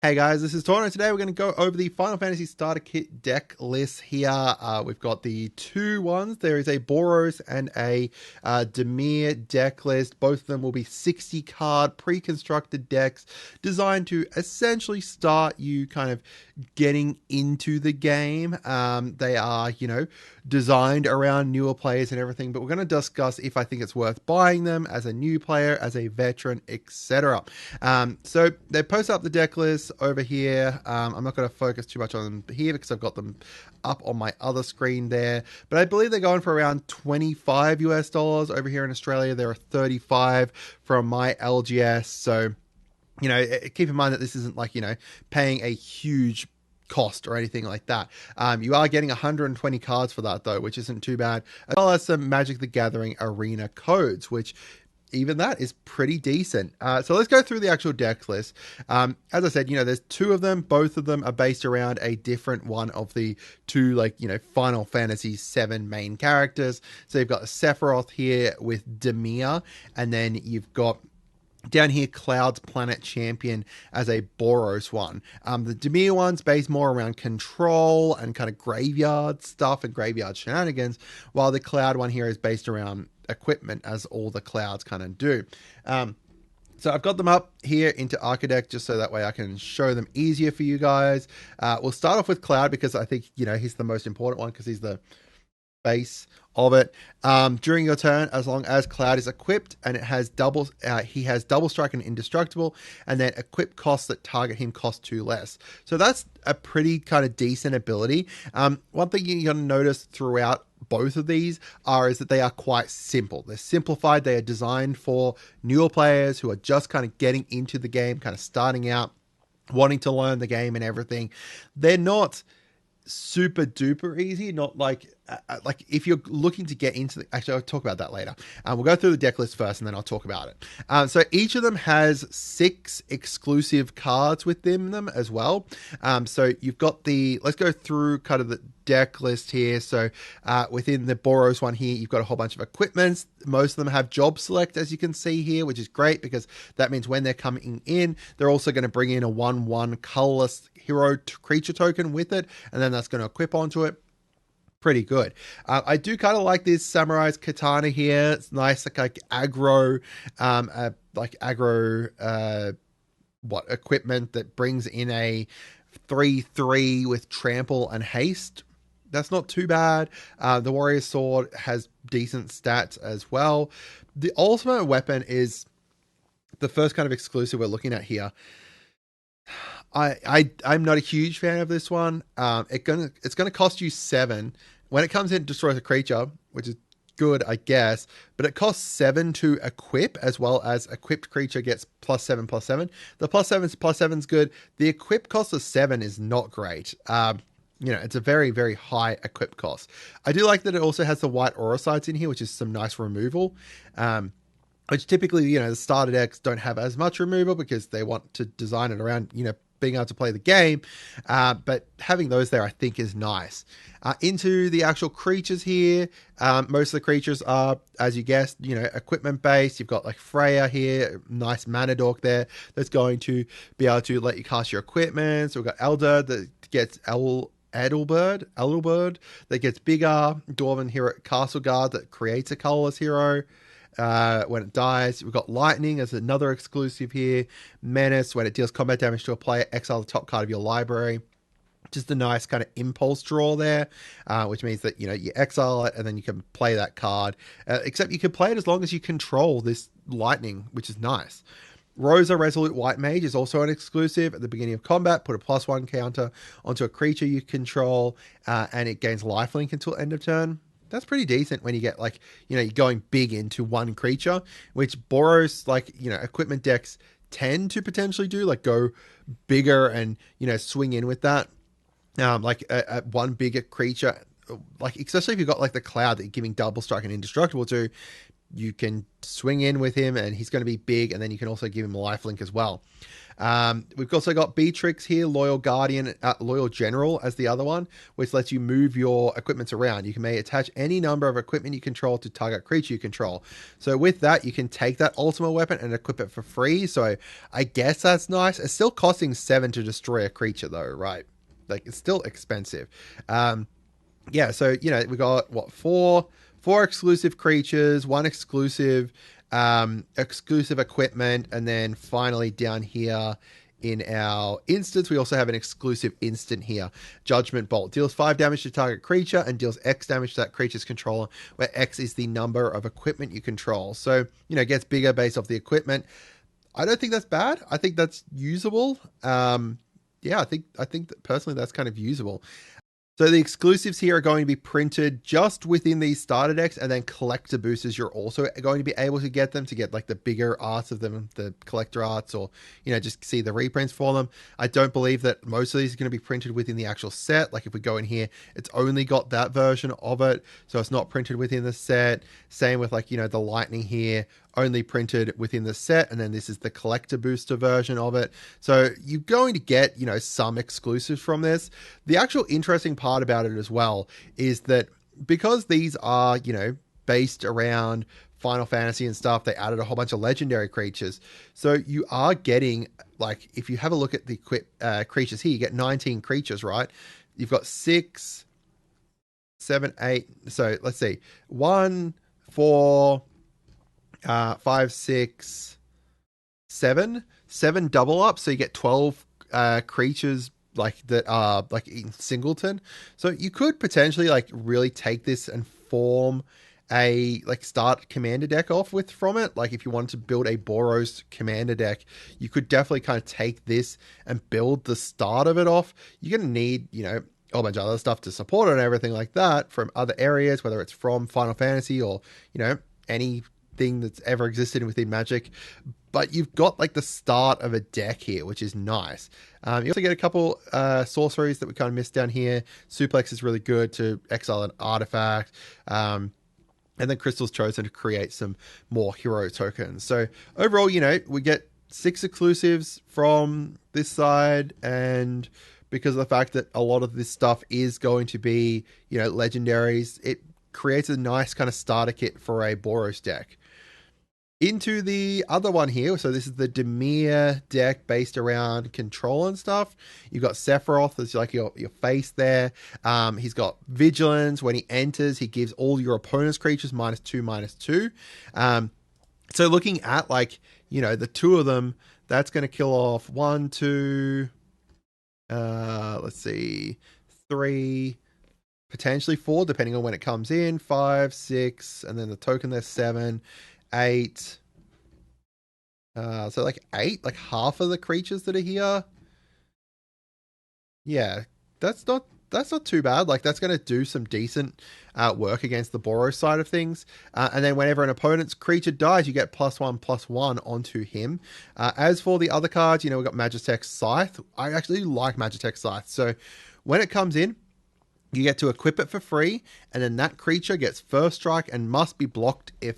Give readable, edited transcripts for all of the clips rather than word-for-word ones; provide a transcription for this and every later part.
Hey guys, this is Tauna. Today we're going to go over the Final Fantasy Starter Kit deck list here. We've got the two ones. There is a Boros and a Dimir deck list. Both of them will be 60 card pre-constructed decks designed to essentially start you kind of getting into the game. They are, designed around newer players and everything, but we're going to discuss if I think it's worth buying them as a new player, as a veteran, etc. So they post up the deck list over here. I'm not going to focus too much on them here because I've got them up on my other screen there, but I believe they're going for around 25 US dollars over here in Australia. There are 35 from my LGS. So, keep in mind that this isn't like, paying a huge cost or anything like that. You are getting 120 cards for that though, which isn't too bad, as well as some Magic the Gathering arena codes, which even that is pretty decent. So let's go through the actual deck list. As I said, there's two of them. Both of them are based around a different one of the two, Final Fantasy VII main characters. So you've got Sephiroth here with Dimir, and then you've got down here Cloud's Planet Champion as a Boros one. The Dimir one's based more around control and kind of graveyard stuff and graveyard shenanigans, while the Cloud one here is based around equipment, as all the Clouds kind of do. So I've got them up here into Archidec just so that way I can show them easier for you guys. We'll start off with Cloud because I think, he's the most important one because he's the base of it. During your turn, as long as Cloud is equipped and it has he has double strike and indestructible, and then equip costs that target him cost 2 less. So that's a pretty kind of decent ability. One thing you're going to notice throughout both of these is that they are quite simple. They're simplified. They are designed for newer players who are just kind of getting into the game, kind of starting out, wanting to learn the game and everything. They're not super duper easy, not like if you're looking to get into actually I'll talk about that later. We'll go through the deck list first and then I'll talk about it. So each of them has 6 exclusive cards within them as well. So you've got let's go through kind of the deck list here. So within the Boros one here, you've got a whole bunch of equipments. Most of them have job select, as you can see here, which is great because that means when they're coming in, they're also going to bring in a 1/1 colorless hero creature token with it, and then that's going to equip onto it. Pretty good. I do kind of like this Samurai's Katana here. It's nice, like aggro, equipment that brings in a 3/3 with trample and haste. That's not too bad. The Warrior Sword has decent stats as well. The ultimate weapon is the first kind of exclusive we're looking at here. I'm not a huge fan of this one. It's gonna cost you 7 when it comes in. Destroys a creature, which is good, I guess, but it costs 7 to equip, as well as equipped creature gets +7/+7. The +7's good. The equip cost of 7 is not great. It's a very, very high equip cost. I do like that it also has the white aura sites in here, which is some nice removal. Which typically, the starter decks don't have as much removal because they want to design it around, being able to play the game. But having those there, I think, is nice. Into the actual creatures here, most of the creatures are, as you guessed, equipment based. You've got like Freya here, nice mana dork there that's going to be able to let you cast your equipment. So we've got Elder that gets Edelbird that gets bigger. Dwarven hero Castle Guard that creates a colorless hero when it dies. We've got Lightning as another exclusive here. Menace, when it deals combat damage to a player, exile the top card of your library. Just a nice kind of impulse draw there, which means that you exile it and then you can play that card. Except you can play it as long as you control this Lightning, which is nice. Rosa Resolute White Mage is also an exclusive. At the beginning of combat, put a +1 counter onto a creature you control, and it gains lifelink until end of turn. That's pretty decent when you get you're going big into one creature, which Boros, equipment decks tend to potentially do, go bigger and, swing in with that. One bigger creature, especially if you've got the Cloud that you're giving double strike and indestructible to, you can swing in with him and he's going to be big, and then you can also give him a lifelink as well. We've also got Beatrix here, Loyal Guardian, Loyal General as the other one, which lets you move your equipments around. You may attach any number of equipment you control to target creature you control. So with that, you can take that ultimate weapon and equip it for free. So I guess that's nice. It's still costing 7 to destroy a creature though, right? Like it's still expensive. Yeah, so we got what, four exclusive creatures, one exclusive equipment, and then finally down here in our instance, we also have an exclusive instant here. Judgment Bolt deals 5 damage to target creature and deals X damage to that creature's controller, where X is the number of equipment you control. So, it gets bigger based off the equipment. I don't think that's bad. I think that's usable. Yeah, I think that personally that's kind of usable. So the exclusives here are going to be printed just within these starter decks, and then collector boosters, you're also going to be able to get them to get like the bigger arts of them, the collector arts, or, just see the reprints for them. I don't believe that most of these are going to be printed within the actual set. Like if we go in here, it's only got that version of it. So it's not printed within the set. Same with like, the lightning here, only printed within the set, and then this is the collector booster version of it. So you're going to get, some exclusives from this. The actual interesting part about it as well is that because these are, based around Final Fantasy and stuff, they added a whole bunch of legendary creatures. So you are getting, like, if you have a look at the creatures here, you get 19 creatures, right? You've got 6, 7, 8. So let's see, 1, 4, 5, 6, 7 double up, so you get 12 creatures like that are like in singleton. So you could potentially like really take this and form a like start commander deck off with from it. Like if you wanted to build a Boros commander deck, you could definitely kind of take this and build the start of it off. You're gonna need a whole bunch of other stuff to support it and everything like that from other areas, whether it's from Final Fantasy or any thing that's ever existed within Magic, but you've got like the start of a deck here, which is nice. You also get a couple sorceries that we kind of missed down here. Suplex is really good to exile an artifact, and then Crystal's chosen to create some more hero tokens. So overall, we get 6 exclusives from this side, and because of the fact that a lot of this stuff is going to be legendaries, it creates a nice kind of starter kit for a Boros deck. Into the other one here, so this is the Dimir deck based around control and stuff. You've got Sephiroth as like your face there. He's got Vigilance. When he enters, he gives all your opponent's creatures -2/-2. So looking at like, the two of them, that's going to kill off 1, 2, let's see, 3, potentially 4, depending on when it comes in, 5, 6, and then the token there's 7, 8. So like 8, like half of the creatures that are here. Yeah, that's not too bad. Like that's going to do some decent work against the Boros side of things. And then whenever an opponent's creature dies, you get +1/+1 onto him. As for the other cards, we've got Magitech's Scythe. I actually like Magitech's Scythe. So when it comes in, you get to equip it for free, and then that creature gets first strike and must be blocked if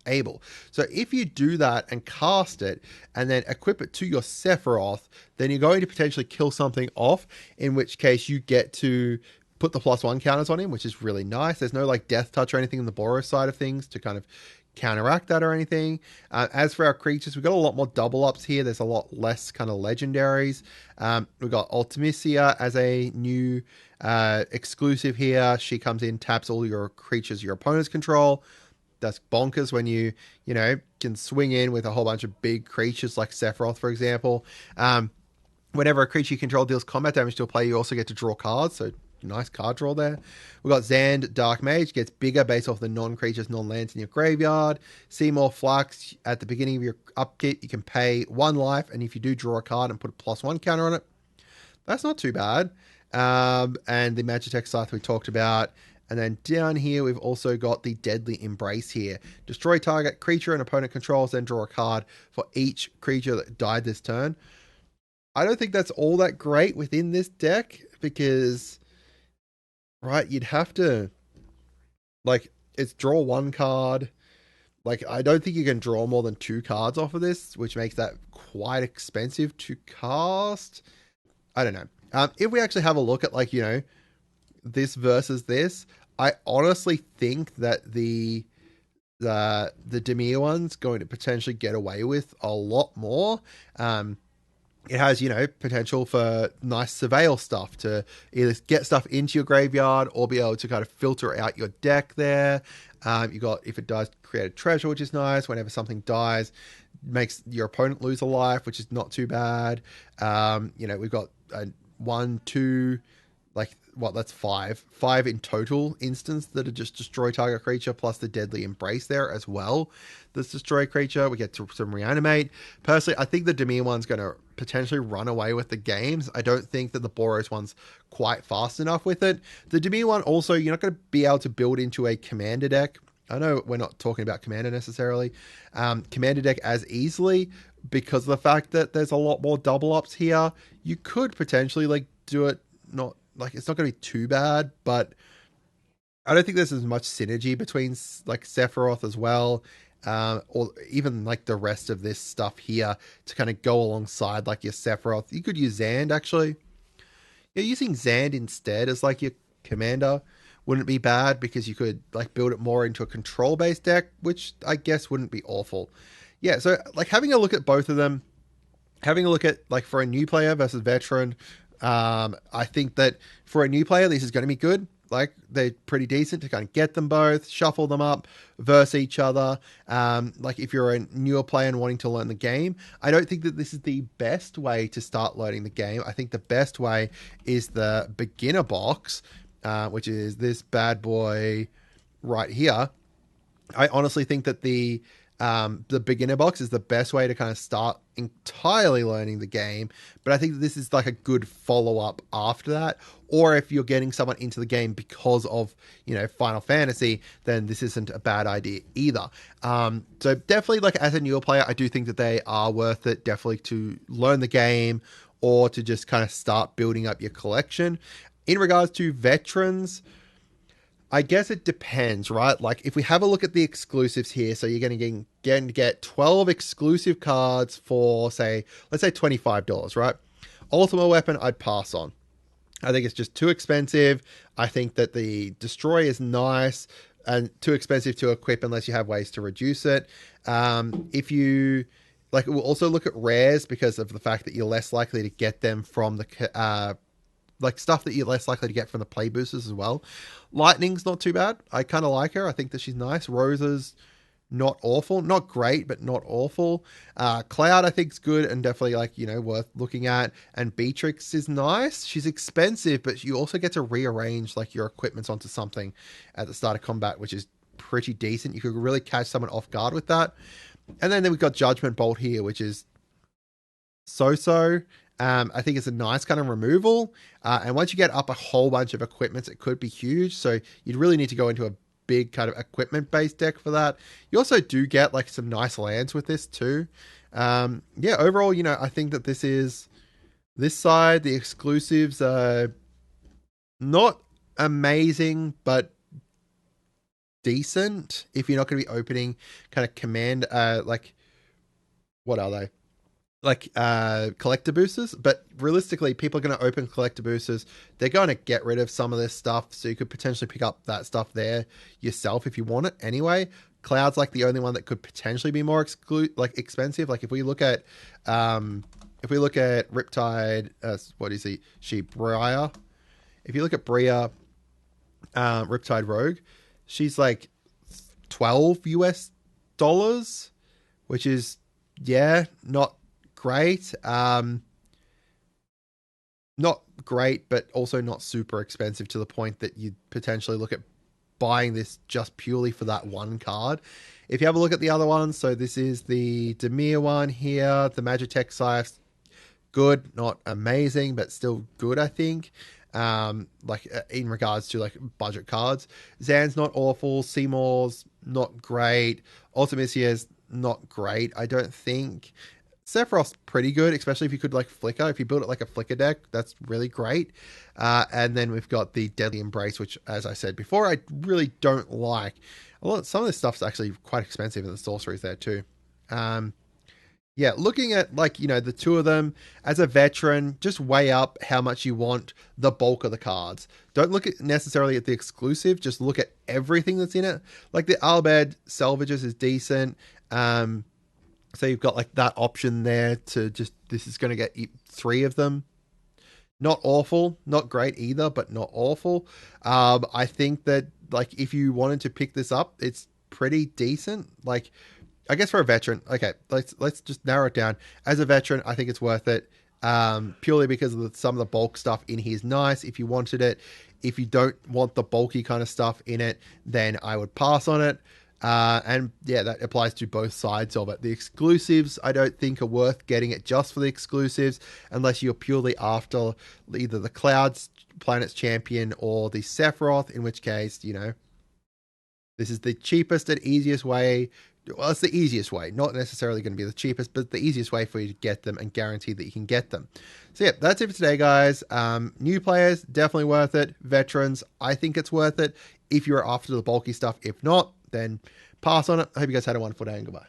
able. So if you do that and cast it and then equip it to your Sephiroth, then you're going to potentially kill something off, in which case you get to put the +1 counters on him, which is really nice. There's no like death touch or anything on the Boros side of things to kind of counteract that or anything. As for our creatures, we've got a lot more double ups here. There's a lot less kind of legendaries. We've got Ultimisia as a new exclusive here. She comes in, taps all your creatures your opponents control. That's bonkers when you can swing in with a whole bunch of big creatures like Sephiroth, for example. Whenever a creature you control deals combat damage to a player, you also get to draw cards. So nice card draw there. We've got Zand, Dark Mage, gets bigger based off the non-creatures, non-lands in your graveyard. Seymour Flux, at the beginning of your upkeep, you can pay 1 life, and if you do draw a card and put a +1 counter on it, that's not too bad. And the Magitech Scythe we talked about. And then down here, we've also got the Deadly Embrace here. Destroy target creature and opponent controls, then draw a card for each creature that died this turn. I don't think that's all that great within this deck, because right, you'd have to, like, it's draw 1 card, like, I don't think you can draw more than 2 cards off of this, which makes that quite expensive to cast. I don't know. If we actually have a look at, like, this versus this, I honestly think that the Demir one's going to potentially get away with a lot more. It has, potential for nice surveil stuff to either get stuff into your graveyard or be able to kind of filter out your deck there. You got, if it dies, create a treasure, which is nice. Whenever something dies, makes your opponent lose a life, which is not too bad. We've got 1, 2, like, what, that's 5 in total instance that are just destroy target creature, plus the deadly embrace there as well. This destroy creature, we get to some reanimate. Personally, I think the Demir one's going to potentially run away with the games. I don't think that the Boros one's quite fast enough with it. The Demir one also, you're not going to be able to build into a commander deck. I know we're not talking about commander necessarily. Commander deck as easily because of the fact that there's a lot more double ups here. You could potentially, like, do it, not like, it's not going to be too bad, but I don't think there's as much synergy between, like, Sephiroth as well, or even, like, the rest of this stuff here to kind of go alongside, like, your Sephiroth. You could use Zand, actually. Yeah, using Zand instead as, like, your commander wouldn't be bad because you could, like, build it more into a control-based deck, which I guess wouldn't be awful. Yeah, so, like, having a look at both of them, having a look at, like, for a new player versus veteran, I think that for a new player, this is going to be good. Like, they're pretty decent to kind of get them both, shuffle them up, verse each other. Like, if you're a newer player and wanting to learn the game, I don't think that this is the best way to start learning the game. I think the best way is the beginner box, which is this bad boy right here. I honestly think that the beginner box is the best way to kind of start entirely learning the game, but I think that this is like a good follow-up after that. Or if you're getting someone into the game because of, Final Fantasy, then this isn't a bad idea either. So definitely, like, as a newer player, I do think that they are worth it, definitely, to learn the game or to just kind of start building up your collection. In regards to veterans, I guess it depends, right? Like, if we have a look at the exclusives here, so you're going to get 12 exclusive cards for, say, let's say $25, right? Ultimate Weapon, I'd pass on. I think it's just too expensive. I think that the Destroy is nice and too expensive to equip unless you have ways to reduce it. If you, like, we'll also look at rares because of the fact that you're less likely to get them from the like, stuff that you're less likely to get from the play boosters as well. Lightning's not too bad. I kind of like her. I think that she's nice. Rosa's not awful. Not great, but not awful. Cloud, I think, is good and definitely, like, worth looking at. And Beatrix is nice. She's expensive, but you also get to rearrange, like, your equipments onto something at the start of combat, which is pretty decent. You could really catch someone off guard with that. And then we've got Judgment Bolt here, which is so-so. I think it's a nice kind of removal. And once you get up a whole bunch of equipments, it could be huge. So you'd really need to go into a big kind of equipment-based deck for that. You also do get, like, some nice lands with this too. Yeah, overall, I think that this side, the exclusives are not amazing, but decent if you're not going to be opening kind of command, like, what are they? Like, collector boosters, but realistically, people are going to open collector boosters. They're going to get rid of some of this stuff, so you could potentially pick up that stuff there yourself if you want it anyway. Cloud's, like, the only one that could potentially be more expensive. Like, if we look at Riptide, what is she Briar? If you look at Bria, Riptide Rogue, she's like $12, which is, yeah, not great. Not great, but also not super expensive to the point that you'd potentially look at buying this just purely for that one card. If you have a look at the other ones, so this is the Demir one here, the Magitech Scythe, good, not amazing, but still good, I think. Like, in regards to, like, budget cards. Zan's not awful, Seymour's not great, Ultimisia's not great, I don't think. Sephiroth's pretty good, especially if you could, like, flicker. If you build it like a flicker deck, that's really great. And then we've got the Deadly Embrace, which, as I said before, I really don't like. Some of this stuff's actually quite expensive in the sorceries there too. Yeah, looking at like, the two of them as a veteran, just weigh up how much you want the bulk of the cards. Don't look at necessarily at the exclusive, just look at everything that's in it. Like the Albed Salvages is decent. So you've got like that option there to just, this is going to get 3 of them. Not awful, not great either, but not awful. I think that like if you wanted to pick this up, it's pretty decent. Like, I guess for a veteran, okay, let's just narrow it down. As a veteran, I think it's worth it, purely because of some of the bulk stuff in here is nice. If you wanted it, if you don't want the bulky kind of stuff in it, then I would pass on it. And yeah, that applies to both sides of it. The exclusives, I don't think are worth getting it just for the exclusives, unless you're purely after either the Clouds Planets Champion or the Sephiroth, in which case, this is the cheapest and easiest way. Well, it's the easiest way, not necessarily going to be the cheapest, but the easiest way for you to get them and guarantee that you can get them. So yeah, that's it for today, guys. New players, definitely worth it. Veterans, I think it's worth it if you're after the bulky stuff. If not, then pass on it. I hope you guys had a wonderful day and goodbye.